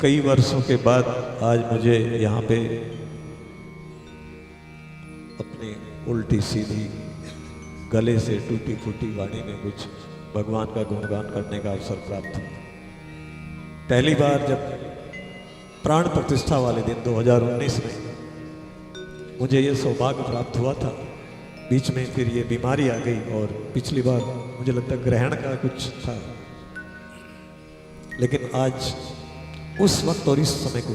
कई वर्षों के बाद आज मुझे यहाँ पे अपनी उल्टी सीधी गले से टूटी फूटी वाणी में कुछ भगवान का गुणगान करने का अवसर प्राप्त हुआ। पहली बार जब प्राण प्रतिष्ठा वाले दिन 2019 में मुझे ये सौभाग्य प्राप्त हुआ था। बीच में फिर ये बीमारी आ गई और पिछली बार मुझे लगता है ग्रहण का कुछ था, लेकिन आज उस वक्त और इस समय को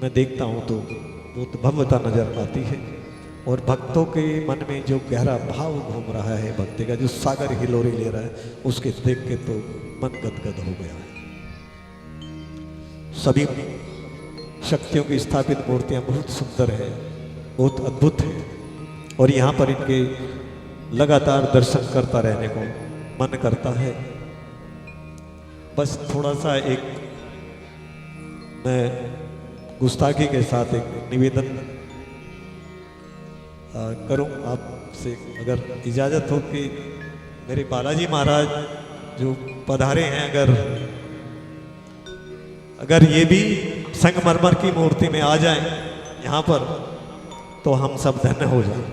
मैं देखता हूँ तो बहुत भव्यता नजर आती है और भक्तों के मन में जो गहरा भाव घूम रहा है, भक्ति का जो सागर हिलोरी ले रहा है, उसके देख के तो मन गदगद हो गया है। सभी शक्तियों की स्थापित मूर्तियां बहुत सुंदर है, बहुत अद्भुत है और यहाँ पर इनके लगातार दर्शन करता रहने को मन करता है। बस थोड़ा सा एक मैं गुस्ताखी के साथ एक निवेदन करूं आपसे, अगर इजाज़त हो कि मेरे बालाजी महाराज जो पधारे हैं, अगर ये भी संगमरमर की मूर्ति में आ जाएं यहाँ पर तो हम सब धन्य हो जाएं।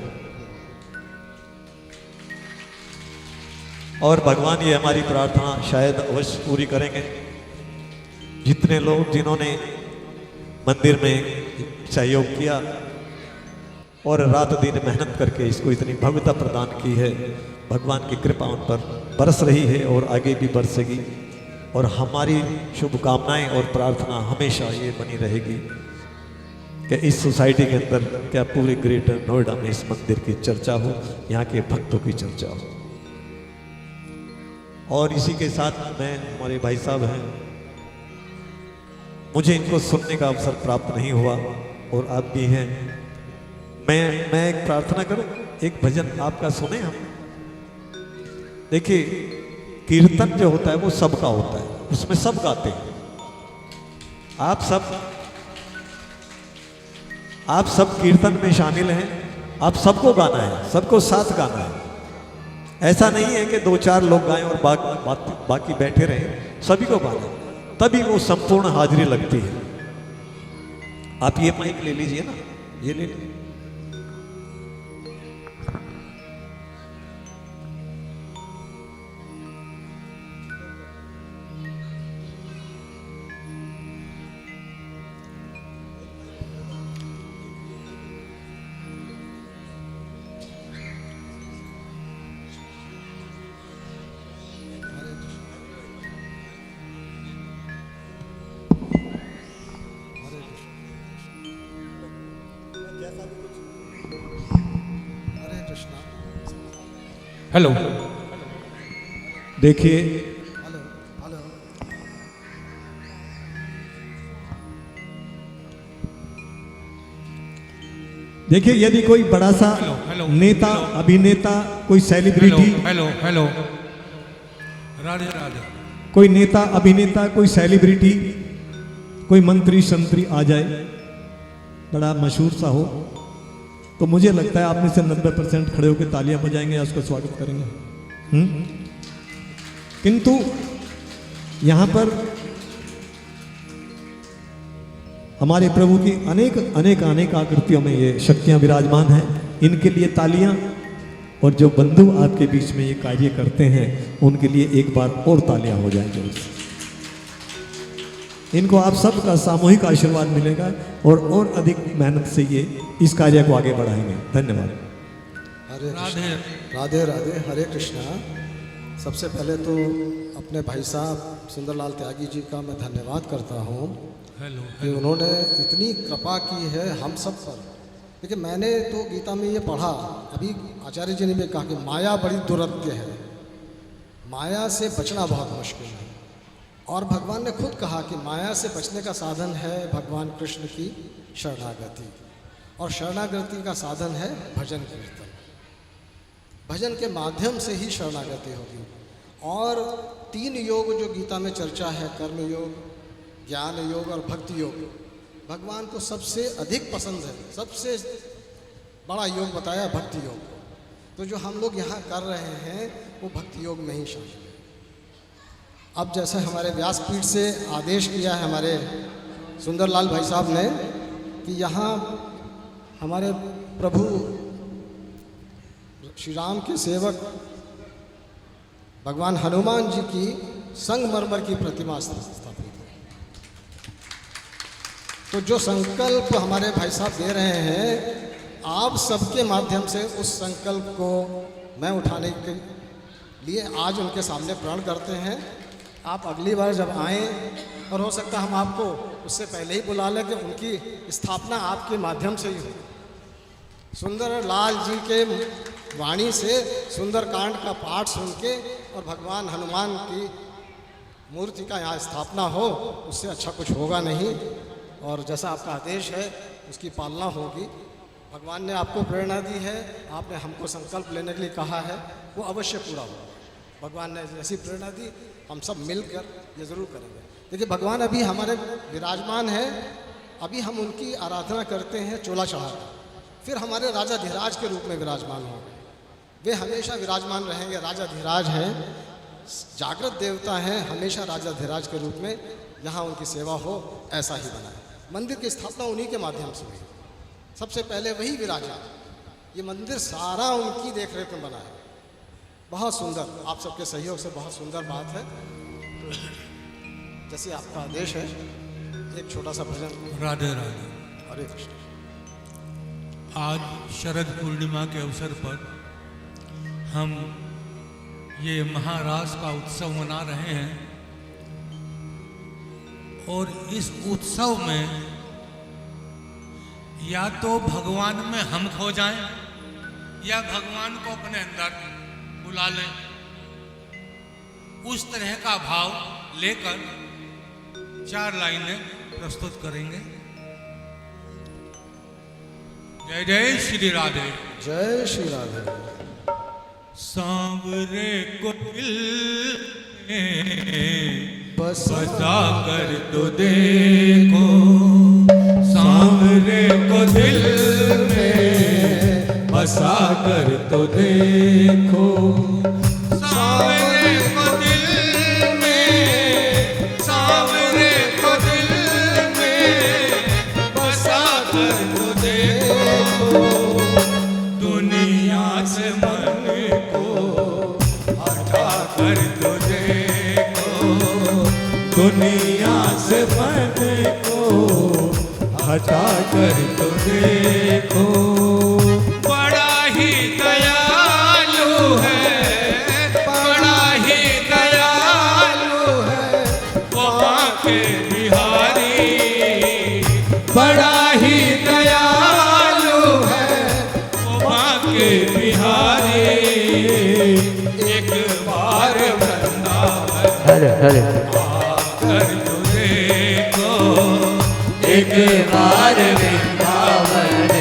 और भगवान ये हमारी प्रार्थना शायद अवश्य पूरी करेंगे। जितने लोग जिन्होंने मंदिर में सहयोग किया और रात दिन मेहनत करके इसको इतनी भव्यता प्रदान की है, भगवान की कृपा उन पर बरस रही है और आगे भी बरसेगी। और हमारी शुभकामनाएं और प्रार्थना हमेशा ये बनी रहेगी कि इस सोसाइटी के अंदर क्या पूरे ग्रेटर नोएडा में इस मंदिर की चर्चा हो, यहाँ के भक्तों की चर्चा हो। और इसी के साथ मैं, हमारे भाई साहब हैं, मुझे इनको सुनने का अवसर प्राप्त नहीं हुआ और आप भी हैं। मैं एक प्रार्थना करूं, एक भजन आपका सुने हम। देखिए, कीर्तन जो होता है वो सबका होता है, उसमें सब गाते हैं। आप सब कीर्तन में शामिल हैं, आप सबको गाना है, सबको साथ गाना है। ऐसा नहीं है कि 2-4 लोग गाएं और बाकी बैठे रहें, सभी को गाना, तभी वो संपूर्ण हाजिरी लगती है। आप ये माइक ले लीजिए ना, ये ले लीजिए। हेलो, देखिए, हेलो। देखिए, यदि कोई बड़ा सा हेलो, नेता, अभिनेता, कोई सेलिब्रिटी, हेलो, राधे राधे, कोई नेता, अभिनेता, कोई सेलिब्रिटी, कोई मंत्री संतरी आ जाए, बड़ा मशहूर सा हो, तो मुझे लगता है आप में से 90% खड़े होकर तालियां बजाएंगे या उसका स्वागत करेंगे। किंतु यहां पर हमारे प्रभु की अनेक आकृतियों में ये शक्तियां विराजमान हैं। इनके लिए तालियां, और जो बंधु आपके बीच में ये कार्य करते हैं उनके लिए एक बार और तालियां हो जाएंगे। इनको आप सबका सामूहिक आशीर्वाद मिलेगा और अधिक मेहनत से ये इस कार्य को आगे बढ़ाएंगे। धन्यवाद। हरे राधे राधे राधे, हरे कृष्णा। सबसे पहले तो अपने भाई साहब सुंदरलाल त्यागी जी का मैं धन्यवाद करता हूँ कि उन्होंने इतनी कृपा की है हम सब पर। देखिए, मैंने तो गीता में ये पढ़ा, अभी आचार्य जी ने भी कहा कि माया बड़ी दुरत्य है, माया से बचना बहुत मुश्किल है। और भगवान ने खुद कहा कि माया से बचने का साधन है भगवान कृष्ण की शरणागति, और शरणागति का साधन है भजन कीर्तन। भजन के माध्यम से ही शरणागति होगी। और 3 योग जो गीता में चर्चा है, कर्म योग, ज्ञान योग और भक्ति योग, भगवान को सबसे अधिक पसंद है, सबसे बड़ा योग बताया भक्ति योग। तो जो हम लोग यहाँ कर रहे हैं वो भक्ति योग में ही शामिल है। अब जैसे हमारे व्यासपीठ से आदेश किया है हमारे सुंदरलाल भाई साहब ने कि यहाँ हमारे प्रभु श्री राम के सेवक भगवान हनुमान जी की संगमरमर की प्रतिमा स्थापित है। तो जो संकल्प हमारे भाई साहब दे रहे हैं, आप सबके माध्यम से उस संकल्प को मैं उठाने के लिए आज उनके सामने प्रण करते हैं। आप अगली बार जब आएँ, और हो सकता है हम आपको उससे पहले ही बुला लें कि उनकी स्थापना आपके माध्यम से ही हो। सुंदर लाल जी के वाणी से सुंदरकांड का पाठ सुन के और भगवान हनुमान की मूर्ति का यहाँ स्थापना हो, उससे अच्छा कुछ होगा नहीं। और जैसा आपका आदेश है उसकी पालना होगी। भगवान ने आपको प्रेरणा दी है, आपने हमको संकल्प लेने के लिए कहा है, वो अवश्य पूरा होगा। भगवान ने जैसी प्रेरणा दी, हम सब मिलकर ये ज़रूर करेंगे। देखिए, भगवान अभी हमारे विराजमान है, अभी हम उनकी आराधना करते हैं चोला चढ़ाकर, फिर हमारे राजा धीराज के रूप में विराजमान होंगे। वे हमेशा विराजमान रहेंगे, राजा धीराज हैं, जागृत देवता हैं, हमेशा राजा धीराज के रूप में यहाँ उनकी सेवा हो, ऐसा ही बना है। मंदिर की स्थापना उन्हीं के माध्यम से हुई, सबसे पहले वही विराजा। ये मंदिर सारा उनकी देखरेख में बना है। बहुत सुंदर, आप सबके सहयोग से बहुत सुंदर बात है। जैसे आपका आदेश है, एक छोटा सा भजन। राधे राधे। हरे कृष्ण। आज शरद पूर्णिमा के अवसर पर हम ये महारास का उत्सव मना रहे हैं, और इस उत्सव में या तो भगवान में हम खो जाएं या भगवान को अपने अंदर बुला लें। उस तरह का भाव लेकर 4 लाइनें प्रस्तुत करेंगे। जय जय श्री राधे। जय श्री राधे। सांवरे को दिल में बसा कर तो देखो, सांवरे को दिल में बसा कर तो देखो, सांवरे को दिल में, सांवरे को दिल में बसा कर तो देखो, दुनिया से मन को हटा कर तो देखो, दुनिया से मन को हटा कर तो देखो। बड़ा ही दयालु है, बड़ा ही दयालु है वहाँ के बिहारी, बड़ा ही दयालु है वहाँ के बिहारी। एक बार वृंदावन आकर तो देखो, एक बार वृंदावन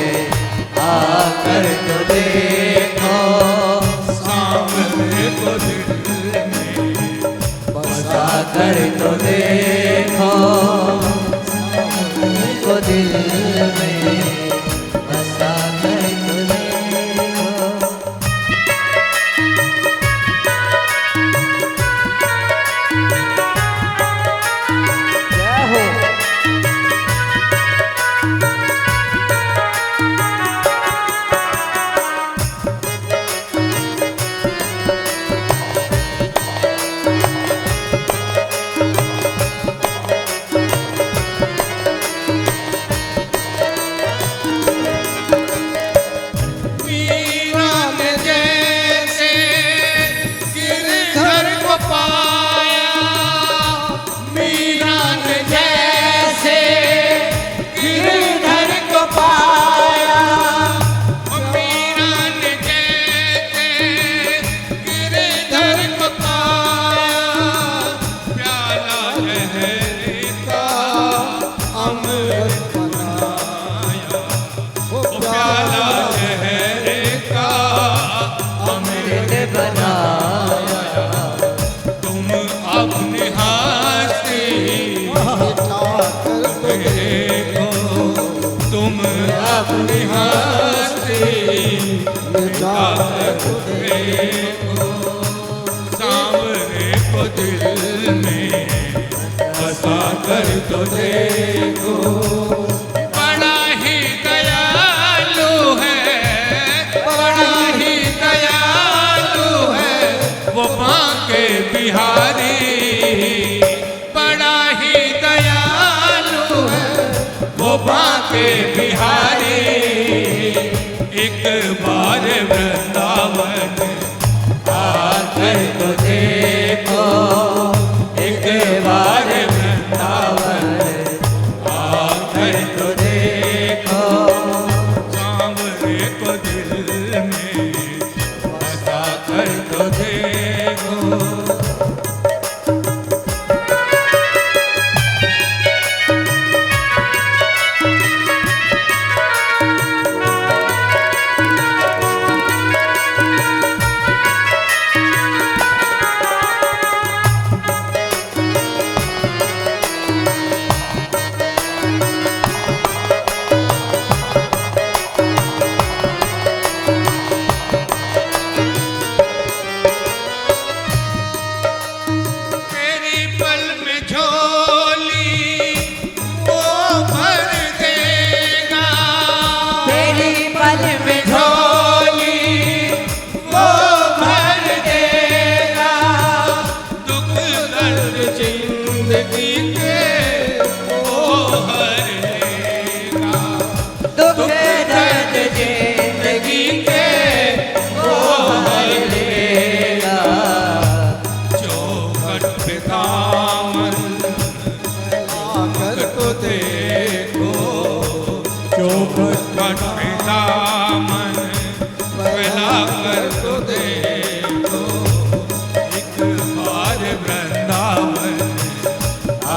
आकर तो देखो, सामने को दिल में बसा कर तो देखो, सामने को दिल में बसा कर तो देखो। जय हो। बसा कर तो देखो, बड़ा ही दयालु है, बड़ा ही दयालु है वो बांके बिहारी, बड़ा ही दयालु है वो बांके बिहारी। एक बार वृंदावन आकर तो देखो, एक बार वृंदावन आकर तो देखो, सांवरे को दिल में बसा कर तो देखो। तेरी पल में झोली वो भर देगा, तेरी पल में झोली वो भर देगा, दुख दर्द जिंदगी के वो हर लेगा, दुख दर्द जिंदगी के वो हर लेगा। चौखट पे दामन आकर तो देखो, चौखट पे दामन फैला कर तो देखो, एक बार वृंदावन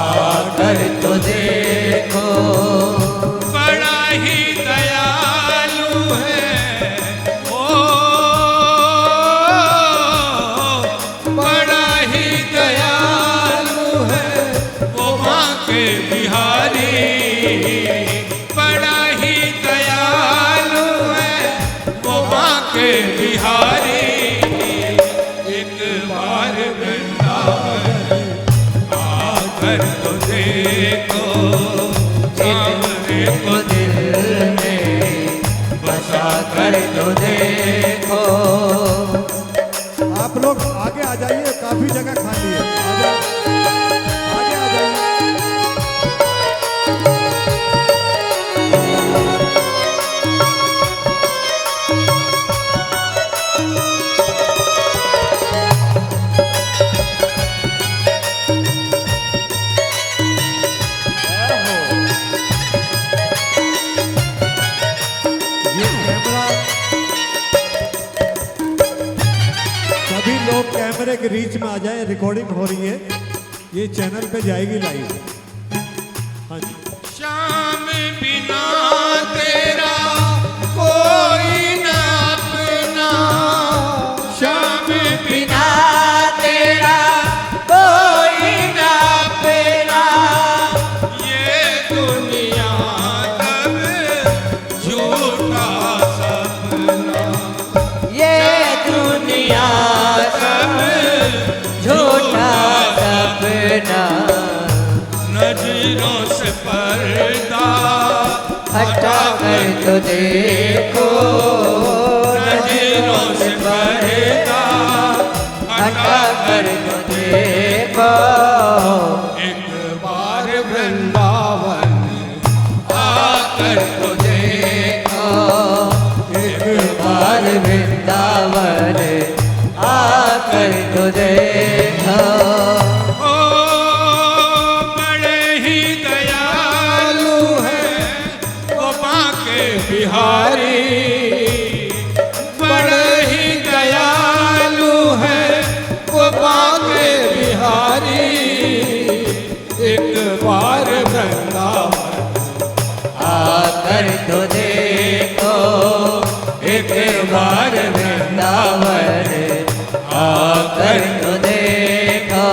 आकर तो देखो, बड़ा ही दयालु है ओ, बड़ा ही दयालु है वो बांके बिहारी, बड़ा ही दयालु है वो बांके बिहारी। एक बार वृंदावन आकर तो देखो, सांवरे को दिल में बसा कर तो देखो। आप लोग आगे आ जाइए, काफी जगह खाली है, आ जाओ, आगे आ जाइए। ये कैमरा, सभी लोग कैमरे के रीच में आ जाएं, रिकॉर्डिंग हो रही है, ये चैनल पे जाएगी लाइव। हाँ जी, श्याम बिना तेरा कोई न अपना, श्याम बिना तेरा कोई न अपना, ये दुनिया तब झूठा सपना, ये दुनिया सब झूठा सपना, नजरों से पर्दा हटा कर तो देखो, नजरों से पर्दा हटा कर तो देखो, एक बार वृंदावन आकर तो देखो, एक बार वृंदावन आकर तो देखो। ओ बड़े ही दयालु है वो बांके बिहारी, बड़े ही दयालु है वो बांके बिहारी। एक बार वृंदावन आकर तो देखो, एक बार वृंदावन आकर तो देखो।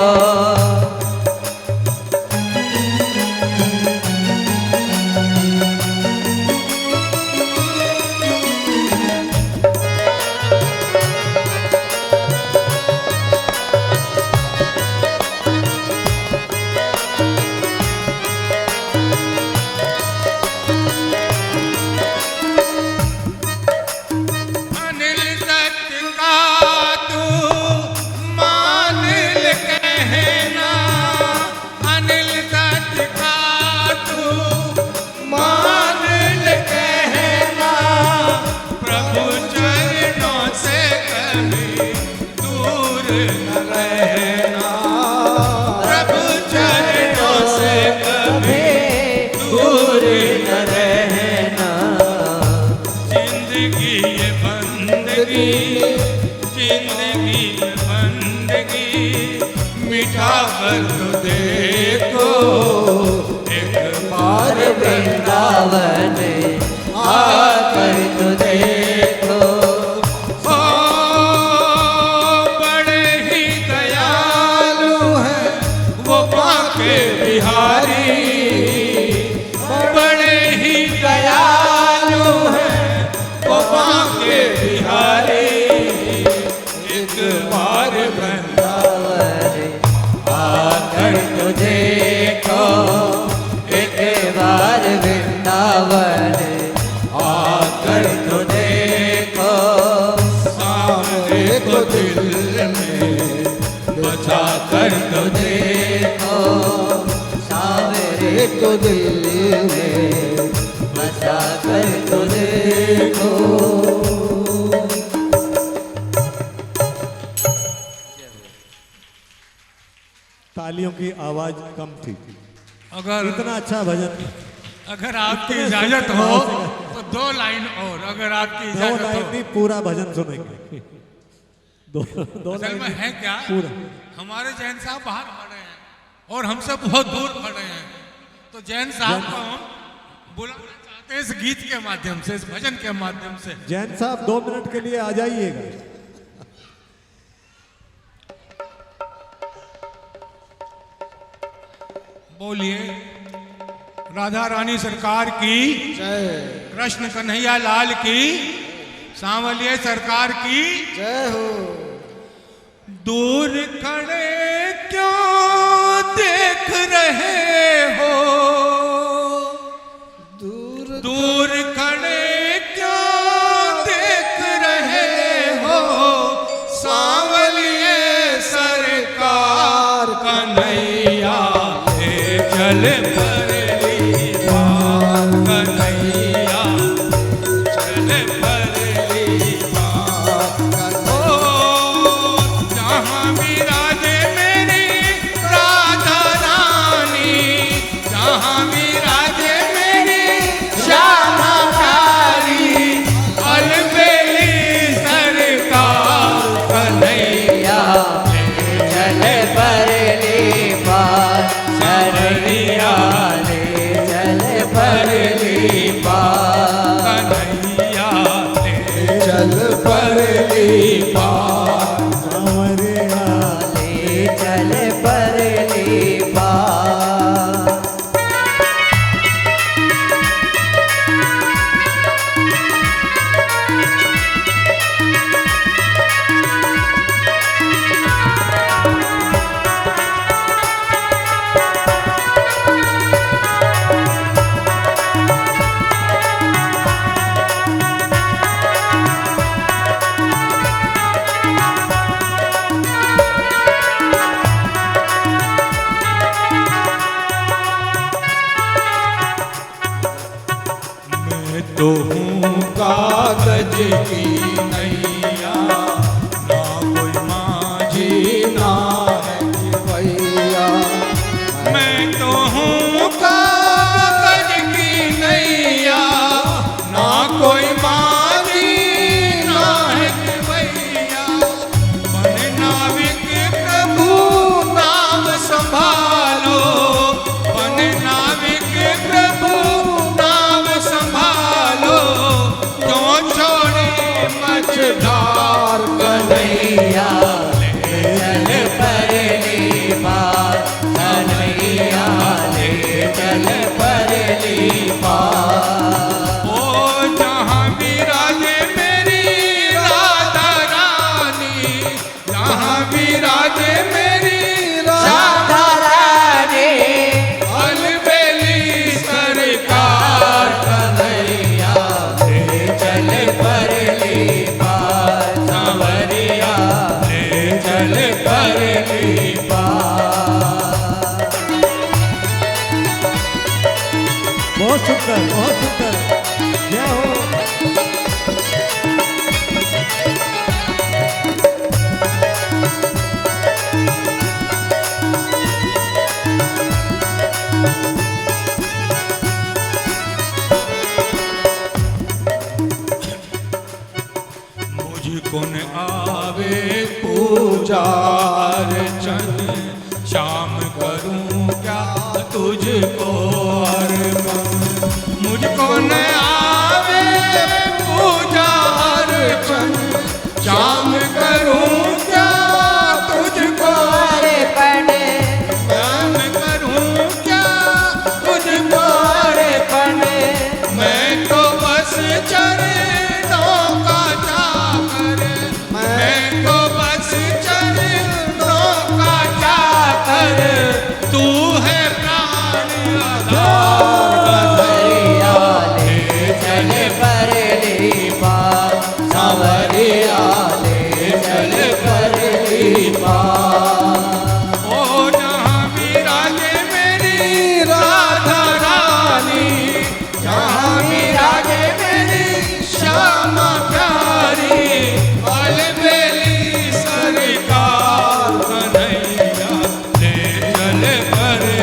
के बिहारी बड़े ही दयालु हैं वो बांके बिहारी। एक बार वृंदावन आकर तो देखो, एक बार वृंदावन आकर तो देखो, सामने को दिल में बचा कर तो देखो, सामने को दिल में बचा कर तो देखो। तालियों की आवाज कम थी। अगर इतना अच्छा भजन, अगर आपकी इजाजत हो तो 2 लाइन और, अगर आपकी 2 इजाजत लाइन हो। नहीं, पूरा भजन सुनेंगे। 2 असल में लाइन है क्या, पूरा। हमारे जैन साहब बाहर खड़े हैं और हमसे बहुत दूर खड़े हैं, तो जैन साहब को हम बुलाना चाहते हैं इस गीत के माध्यम से, इस भजन के माध्यम से। जैन साहब 2 मिनट के लिए आ जाइएगा। बोलिए राधा रानी सरकार की जय कृष्ण कन्हैया लाल की, सांवलिया सरकार की जय हो। दूर खड़े क्यों देख रहे हो, दूर खड़े क्यों देख रहे हो, सांवलिए सरकार कन्हैया ले चल परली बात, कन्हैया चल परली बात। ओ जहाँ विराजे मेरी राधा रानी, जहाँ विराजे मेरी श्यामा प्यारी, अलबेली सरकार कन्हैया ले चल परली बात, सरैया ले चल परली बात, कन्हैया ले चल परली बात, सांवरिया ले चल परली बात। मैं तो हूँ कागज की नैया, ना कोई माझी ना है भैया मैं तो हूँ कागज की नैया, ना कोई माझी ना है भैया। बन नाविक प्रभु नाम संभालो, बन नाविक प्रभु नाम संभालो, क्यों छोड़े मझधार कन्हैया ले चल परली बात, कन्हैया ले चल परली बात। ओ जहाँ विराजे मेरी राधा रानी, जहाँ विराजे मेरी राधा रानी, अलबेली सरकार कन्हैया ले चल परली बात, सांवरिया ले चल परली बात। बहुत सुंदर, बहुत सुंदर। जय हो। मुझको न आवे पूजा अर्चन, शाम करूं क्या तुझको अर्पण। मुझको न आवे पूजा अर्चन, शाम करूं क्या तुझको अर्पण, शाम करूं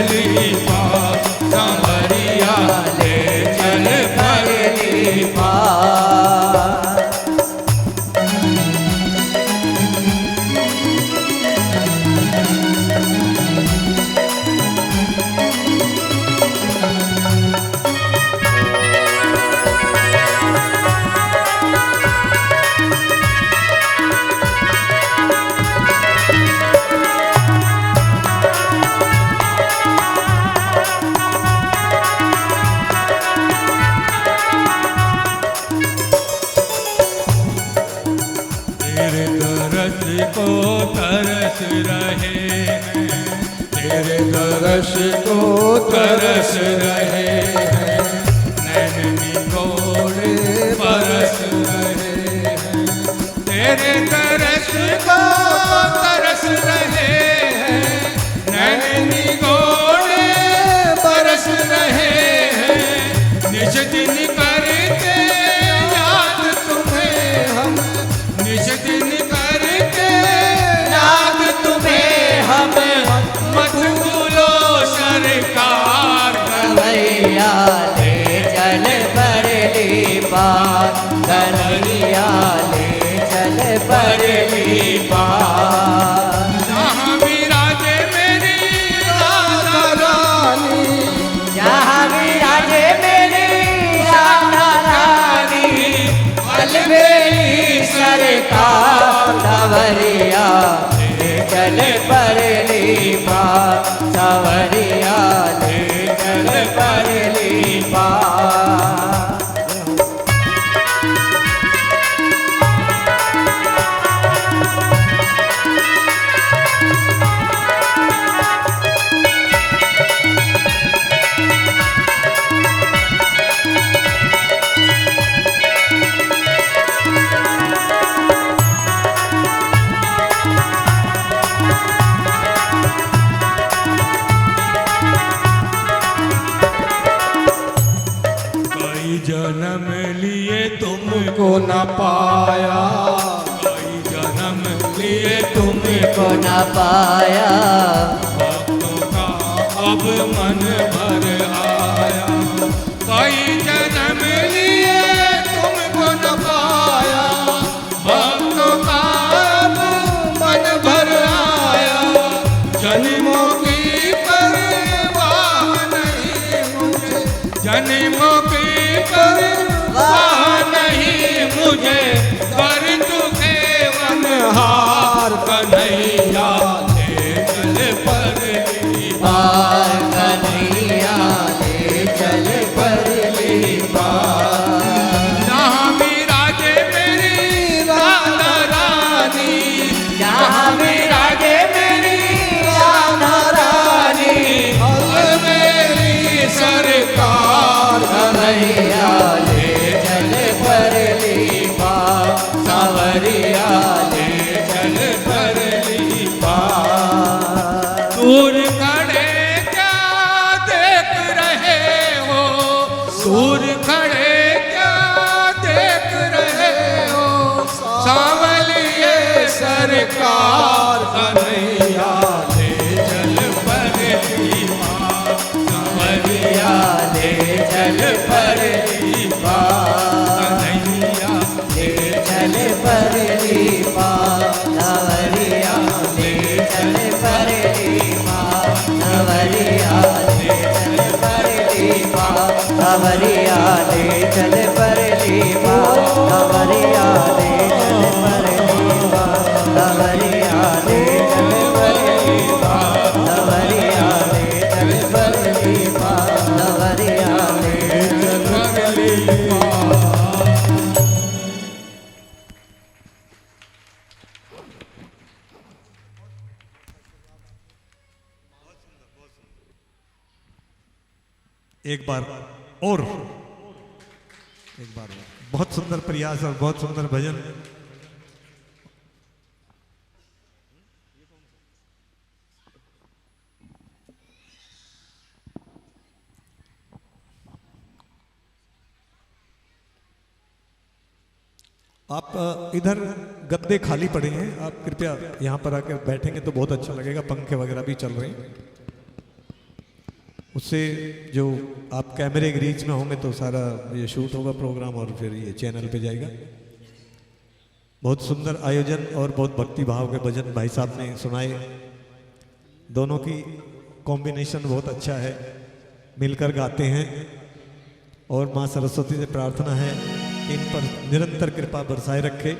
परली पार सांवरिया ले चल परली पार। तेरे दरस को तरस रहे हैं, तेरे दरस को तरस रहे हैं, नैन निगोड़े बरस रहे हैं। तेरे दरस को तरस रहे हैं, नैन निगोड़े बरस रहे हैं। निज दिन करके याद तुम्हें हम, निज दिन करके याद तुम्हें हम, मत भूलो सरकार। कन्हैया ले चल परली पार, कन्हैया ले चल परली पार। जहाँ विराजे मेरी राधा रानी, जहाँ विराजे मेरी राधा रानी, अलबेली सरकार। सांवरिया ले चल परली पार, सांवरिया ले चल परली पार। कई जन्म लिए तुमको को न पाया, कई जन्म लिए तुमको को न पाया, भक्तों का अब मन भर आया। कई जन्म लिए तुमको न पाया, भक्तों का अब मन भर आया। जन्मों की परवाह नहीं मुझे, जन्मों की परवाह नहीं मुझे, कर तुझे वनहार। कन्हैया ले चल परली पार, कन्हैया ले चल परली पार। जहाँ विराजे मेरी राधा रानी, जहाँ विराजे मेरी राधा रानी, मेरी सरकार। कन्हैया ले चल परली पार, सांवरिया ले चल परली पार। दूर खड़े क्या देख रहे हो, दूर खड़े क्या देख रहे हो, सांवलिए सरकार। कन्हैया ले चल परली पार, सांवरिया ले चल परली पार, कन्हैया ले चल परली पार। सांवरिया ले चल परली पार, सांवरिया ले चल परली पार। सांवरिया ले चल परली पार, सांवरिया ले चल परली पार। सांवरिया ले चल परली पार, सांवरिया ले चल परली पार। सांवरिया ले चल परली पार। एक बार और, एक बार और। बहुत सुंदर प्रयास और बहुत सुंदर भजन। आप इधर गद्दे खाली पड़े हैं, आप कृपया यहाँ पर आकर बैठेंगे तो बहुत अच्छा लगेगा। पंखे वगैरह भी चल रहे हैं। उससे जो आप कैमरे के रीच में होंगे तो सारा ये शूट होगा प्रोग्राम और फिर ये चैनल पे जाएगा। बहुत सुंदर आयोजन और बहुत भक्ति भाव के भजन भाई साहब ने सुनाए। दोनों की कॉम्बिनेशन बहुत अच्छा है, मिलकर गाते हैं। और माँ सरस्वती से प्रार्थना है कि इन पर निरंतर कृपा बरसाए रखे।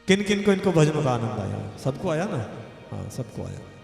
किन किन को इनको भजनों का आनंद आया? सबको आया ना? हाँ, सबको आया।